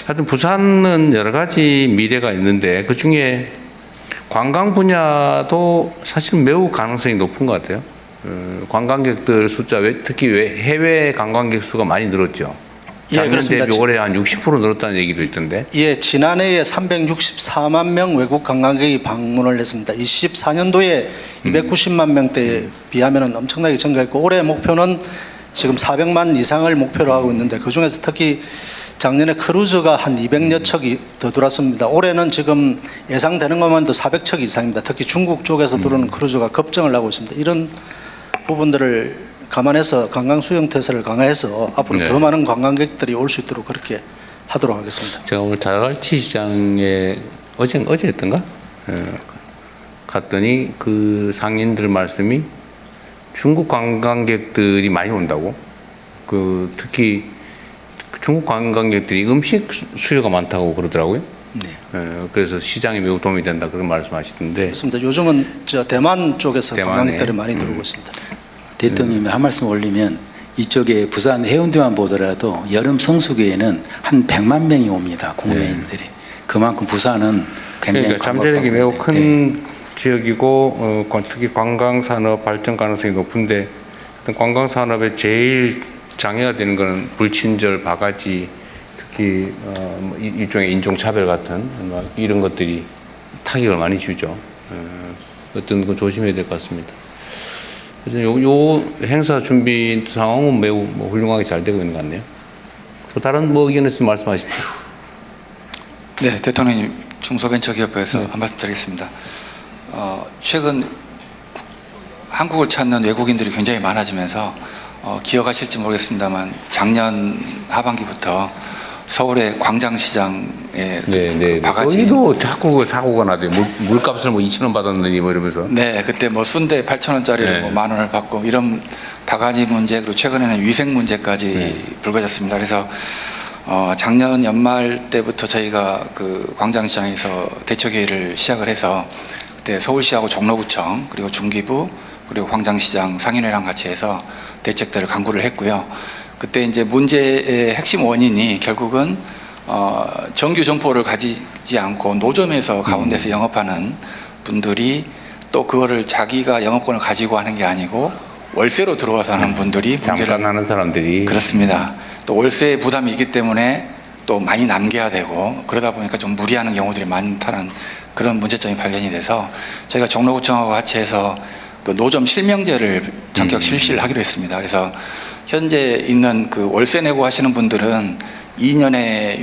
하여튼 부산은 여러 가지 미래가 있는데 그 중에 관광 분야도 사실 매우 가능성이 높은 것 같아요. 관광객들 숫자 특히 해외 관광객 수가 많이 늘었죠. 작년 대비 올해 한 60% 늘었다는 얘기도 있던데. 예, 지난해에 364만 명 외국 관광객이 방문을 했습니다. 24년도에 290만 명대에 비하면 엄청나게 증가했고 올해 목표는 지금 400만 이상을 목표로 하고 있는데 그중에서 특히 작년에 크루즈가 한 200여 척이 더 들어왔습니다. 올해는 지금 예상되는 것만도 400척 이상입니다. 특히 중국 쪽에서 들어오는 크루즈가 급증을 하고 있습니다. 이런 부분들을 감안해서 관광 수용 태세를 강화해서 앞으로 더 많은 관광객들이 올 수 있도록 그렇게 하도록 하겠습니다. 제가 오늘 자갈치 시장에 어제였던가 갔더니 그 상인들 말씀이 중국 관광객들이 많이 온다고. 특히 중국 관광객들이 음식 수요가 많다고 그러더라고요. 그래서 시장에 매우 도움이 된다 그런 말씀하시던데. 그렇습니다. 요즘은 대만 쪽에서 관광객들이 많이 들어오고 있습니다. 대통령이 한 말씀 올리면 이쪽에 부산 해운대만 보더라도 여름 성수기에는 한 100만 명이 옵니다. 국내인들이. 그만큼 부산은 굉장히 그러니까 잠재력이 매우 큰 지역이고 특히 관광산업 발전 가능성이 높은데 관광산업의 제일 장애가 되는 것은 불친절, 바가지, 특히 일종의 인종차별 같은 이런 것들이 타격을 많이 주죠. 어떤 거 조심해야 될 것 같습니다. 그래서 요 행사 준비 상황은 매우 훌륭하게 잘 되고 있는 것 같네요. 또 다른 의견 있으면 말씀하십시오. 네, 대통령님, 중소벤처기업부에서 한 말씀 드리겠습니다. 최근 한국을 찾는 외국인들이 굉장히 많아지면서 기억하실지 모르겠습니다만 작년 하반기부터 서울의 광장시장에 바가지 거기도 자꾸 사고가 나대요. 물값을 2,000원 받았느니 이러면서. 네, 그때 순대 8,000원짜리를 10,000원을 받고 이런 바가지 문제, 그리고 최근에는 위생 문제까지 불거졌습니다. 그래서 작년 연말 때부터 저희가 그 광장시장에서 대처회의를 시작을 해서 그때 서울시하고 종로구청 그리고 중기부 그리고 광장시장 상인회랑 같이 해서 대책들을 강구를 했고요. 그때 이제 문제의 핵심 원인이 결국은 정규 점포를 가지지 않고 노점에서 가운데서 영업하는 분들이 또 그거를 자기가 영업권을 가지고 하는 게 아니고 월세로 들어와서 하는 분들이 잠깐 하는 사람들이. 그렇습니다. 또 월세 부담이 있기 때문에 또 많이 남겨야 되고 그러다 보니까 좀 무리하는 경우들이 많다는 그런 문제점이 발견이 돼서 저희가 종로구청하고 같이 해서 그 노점 실명제를 전격 실시를 하기로 했습니다. 그래서 현재 있는 그 월세 내고 하시는 분들은 2년의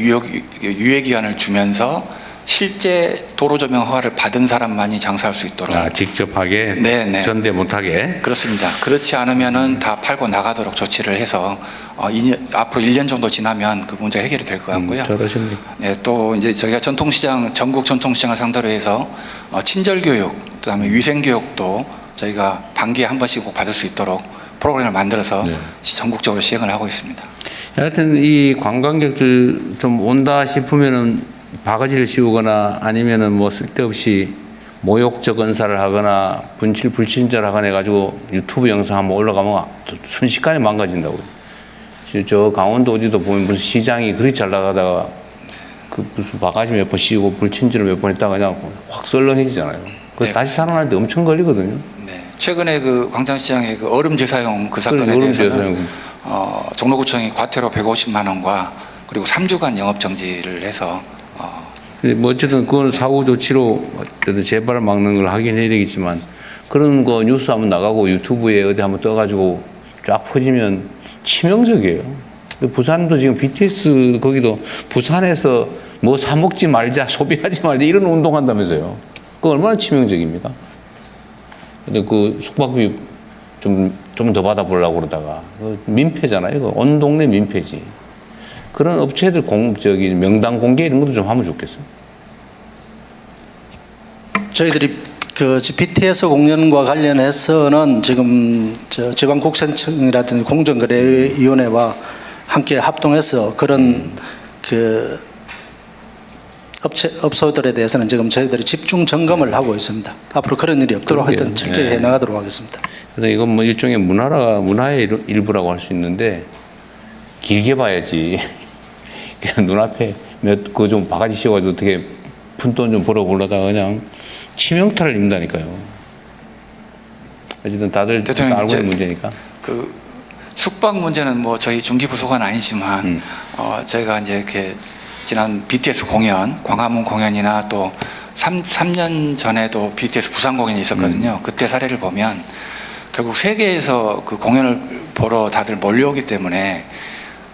유예 기간을 주면서 실제 도로 조명 허가를 받은 사람만이 장사할 수 있도록. 직접 하게? 네. 전대 못하게? 그렇습니다. 그렇지 않으면은 다 팔고 나가도록 조치를 해서 앞으로 1년 정도 지나면 그 문제가 해결이 될 것 같고요. 잘하십니까? 네, 또 이제 저희가 전통시장, 전국 전통시장을 상대로 해서 친절교육, 그다음에 위생교육도 저희가 단기에 한 번씩 꼭 받을 수 있도록 프로그램을 만들어서 전국적으로 시행을 하고 있습니다. 하여튼 이 관광객들 좀 온다 싶으면은 바가지를 씌우거나 아니면은 쓸데없이 모욕적 언사를 하거나 불친절하거나 해가지고 유튜브 영상 한번 올라가면 순식간에 망가진다고요. 저 강원도 어디도 보면 무슨 시장이 그리 잘 나가다가 그 무슨 바가지 몇 번 씌우고 불친절을 몇 번 했다가 그냥 확 썰렁해지잖아요. 그래서 다시 살아나는데 엄청 걸리거든요. 네. 최근에 그 광장시장의 그 얼음 제사용 그 사건에 대해서는 종로구청이 과태료 150만 원과 그리고 3주간 영업 정지를 해서 어쨌든 그건 사후 조치로 재발을 막는 걸 하긴 해야 되겠지만 그런 거 뉴스 한번 나가고 유튜브에 어디 한번 떠가지고 쫙 퍼지면 치명적이에요. 부산도 지금 BTS 거기도 부산에서 사 먹지 말자, 소비하지 말자 이런 운동한다면서요. 그거 얼마나 치명적입니까? 근데 그 숙박비 좀 더 받아보려고 그러다가 민폐잖아요. 온 동네 민폐지. 그런 업체들 명단 공개 이런 것도 좀 하면 좋겠어요. 저희들이 그 BTS 공연과 관련해서는 지금 지방국세청이라든지 공정거래위원회와 함께 합동해서 그런 그 업소들에 대해서는 지금 저희들이 집중 점검을 하고 있습니다. 앞으로 그런 일이 없도록 하여튼 철저히 해 나가도록 하겠습니다. 그래서 이건 일종의 문화의 일부라고 할 수 있는데 길게 봐야지. 그냥 눈앞에 그 좀 바가지 씌워가지고 어떻게 푼돈 좀 벌어보려다가 그냥 치명타를 입는다니까요. 어쨌든 다들 알고 있는 문제니까. 그 숙박 문제는 저희 중기부소관 아니지만 저희가 이제 이렇게 지난 BTS 공연, 광화문 공연이나 또 3년 전에도 BTS 부산 공연이 있었거든요. 그때 사례를 보면 결국 세계에서 그 공연을 보러 다들 몰려오기 때문에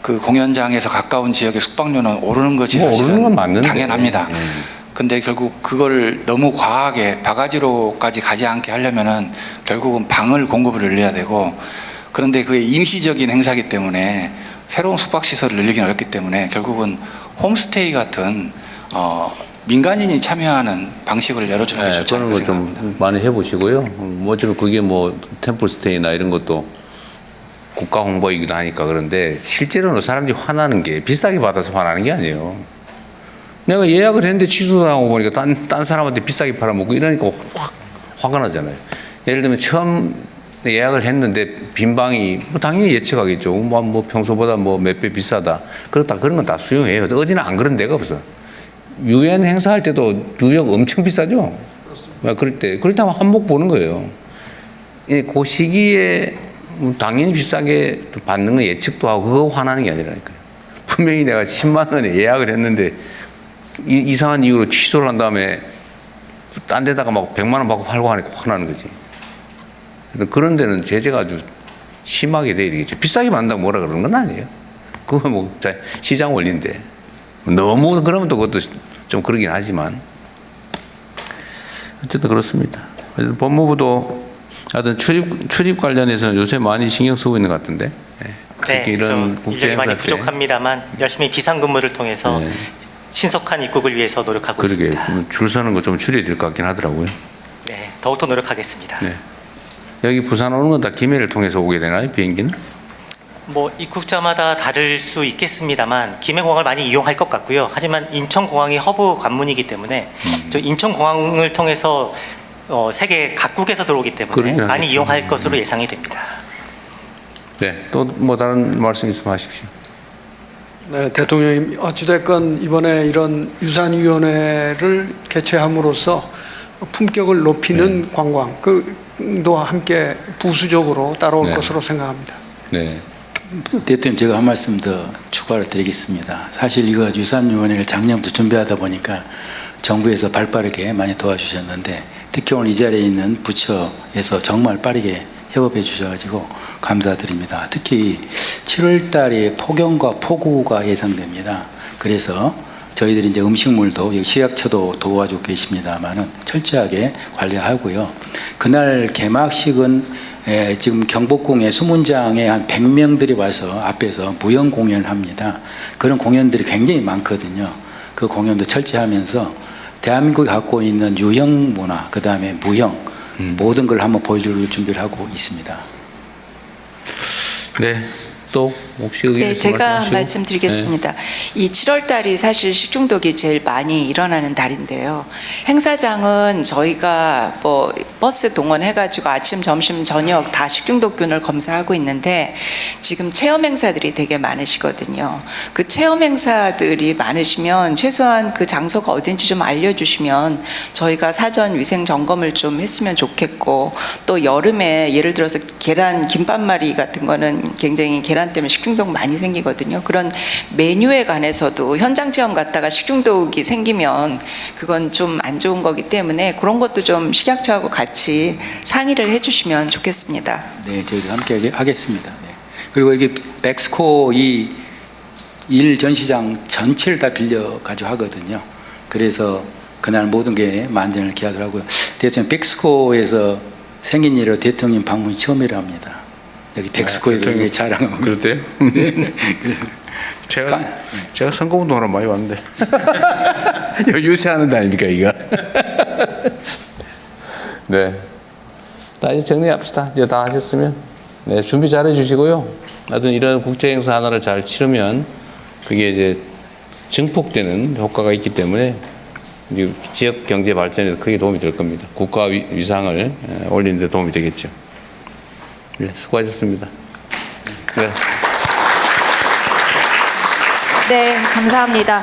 그 공연장에서 가까운 지역의 숙박료는 오르는 것이 사실은 당연합니다. 근데 결국 그걸 너무 과하게 바가지로까지 가지 않게 하려면은 결국은 방을 공급을 늘려야 되고 그런데 그게 임시적인 행사이기 때문에 새로운 숙박시설을 늘리기는 어렵기 때문에 결국은 홈스테이 같은 민간인이 참여하는 방식을 열어주는 게 좋지 않을까 생각합니다. 그런 거 좀 많이 해보시고요. 어차피 그게 템플스테이나 이런 것도 국가 홍보이기도 하니까 그런데 실제로는 사람들이 화나는 게 비싸게 받아서 화나는 게 아니에요. 내가 예약을 했는데 취소당하고 보니까 딴 사람한테 비싸게 팔아먹고 이러니까 확 화가 나잖아요. 예를 들면 처음 예약을 했는데 빈 방이 당연히 예측하겠죠. 평소보다 몇 배 비싸다. 그런 건 다 수용해요. 어디는 안 그런 데가 없어. 유엔 행사할 때도 유역 엄청 비싸죠. 그럴 때 한몫 보는 거예요. 그 시기에 당연히 비싸게 받는 거 예측도 하고 그거 화나는 게 아니라니까요. 분명히 내가 10만 원에 예약을 했는데 이상한 이유로 취소를 한 다음에 딴 데다가 막 100만 원 받고 팔고 하니까 화나는 거지. 그런 데는 제재가 아주 심하게 돼야 되겠죠. 비싸게 받는다고 뭐라 그러는 건 아니에요. 그건 뭐 시장 원리인데. 너무 그러면 또 그것도 좀 그러긴 하지만. 어쨌든 그렇습니다. 법무부도 하여튼 출입 관련해서는 요새 많이 신경 쓰고 있는 것 같은데. 네, 이런 좀 인력이 많이 부족합니다만 열심히 비상근무를 통해서 네. 신속한 입국을 위해서 노력하고 그러게 있습니다. 줄 서는 거 좀 줄여야 될 것 같긴 하더라고요. 네, 더욱더 노력하겠습니다. 네. 여기 부산 오는 건 다 기내를 통해서 오게 되나요? 비행기는? 뭐 입국자마다 다를 수 있겠습니다만 김해공항을 많이 이용할 것 같고요. 하지만 인천공항이 허브 관문이기 때문에 저 인천공항을 통해서 세계 각국에서 들어오기 때문에 그러긴 많이 하겠죠. 이용할 것으로 예상이 됩니다. 네. 또 뭐 다른 말씀 있으면 하십시오. 네, 대통령님 어찌됐건 이번에 이런 유산위원회를 개최함으로써 품격을 높이는 관광 그도 함께 부수적으로 따라올 네. 것으로 생각합니다. 네. 대통령 제가 한 말씀 더 추가로 드리겠습니다. 사실 이거 유산위원회를 작년부터 준비하다 보니까 정부에서 발빠르게 많이 도와주셨는데 특히 오늘 이 자리에 있는 부처에서 정말 빠르게 협업해 주셔가지고 감사드립니다. 특히 7월 달에 폭염과 폭우가 예상됩니다. 그래서 저희들이 이제 음식물도 여기 식약처도 도와주고 계십니다만은 철저하게 관리하고요. 그날 개막식은 지금 경복궁의 수문장에 한 100명들이 와서 앞에서 무형 공연을 합니다. 그런 공연들이 굉장히 많거든요. 그 공연도 철저하면서 대한민국이 갖고 있는 유형 문화, 그 다음에 무형 모든 걸 한번 보여줄 준비를 하고 있습니다. 네. 또 혹시 의견 네, 있으면 제가 말씀하시고. 말씀드리겠습니다. 이 7월 달이 사실 식중독이 제일 많이 일어나는 달인데요. 행사장은 저희가 뭐 버스 동원해가지고 아침, 점심, 저녁 다 식중독균을 검사하고 있는데 지금 체험 행사들이 되게 많으시거든요. 그 체험 행사들이 많으시면 최소한 그 장소가 어딘지 좀 알려주시면 저희가 사전 위생 점검을 좀 했으면 좋겠고 또 여름에 예를 들어서 계란 김밥말이 같은 거는 굉장히 계란 때문에 식중독 많이 생기거든요. 그런 메뉴에 관해서도 현장 체험 갔다가 식중독이 생기면 그건 좀 안 좋은 거기 때문에 그런 것도 좀 식약처하고 같이 상의를 해주시면 좋겠습니다. 네, 저희도 함께 하겠습니다. 네. 그리고 여기 백스코 이 일 전시장 전체를 다 빌려 가지고 하거든요. 그래서 그날 모든 게 만전을 기하더라고요. 대통령 백스코에서 생긴 일로 대통령 방문이 처음이라 합니다. 여기 백스코에서 이게 자랑하고. 그렇대요? 제가 선거운동하러 많이 왔는데. 유세하는 데 아닙니까, 이거? 네. 다 이제 정리합시다. 이제 다 하셨으면. 네, 준비 잘 해주시고요. 하여튼 이런 국제행사 하나를 잘 치르면 그게 이제 증폭되는 효과가 있기 때문에 지역 경제 발전에 크게 도움이 될 겁니다. 국가 위상을 올리는 데 도움이 되겠죠. 네, 수고하셨습니다. 네. 네, 감사합니다.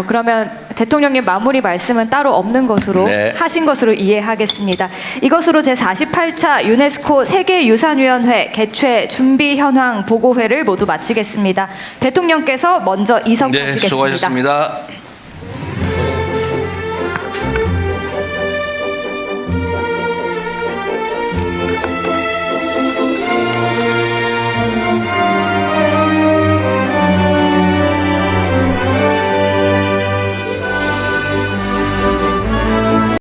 그러면 대통령님 마무리 말씀은 따로 없는 것으로 네. 하신 것으로 이해하겠습니다. 이것으로 제48차 유네스코 세계유산위원회 개최 준비 현황 보고회를 모두 마치겠습니다. 대통령께서 먼저 이석하시겠습니다. 네, 수고하셨습니다.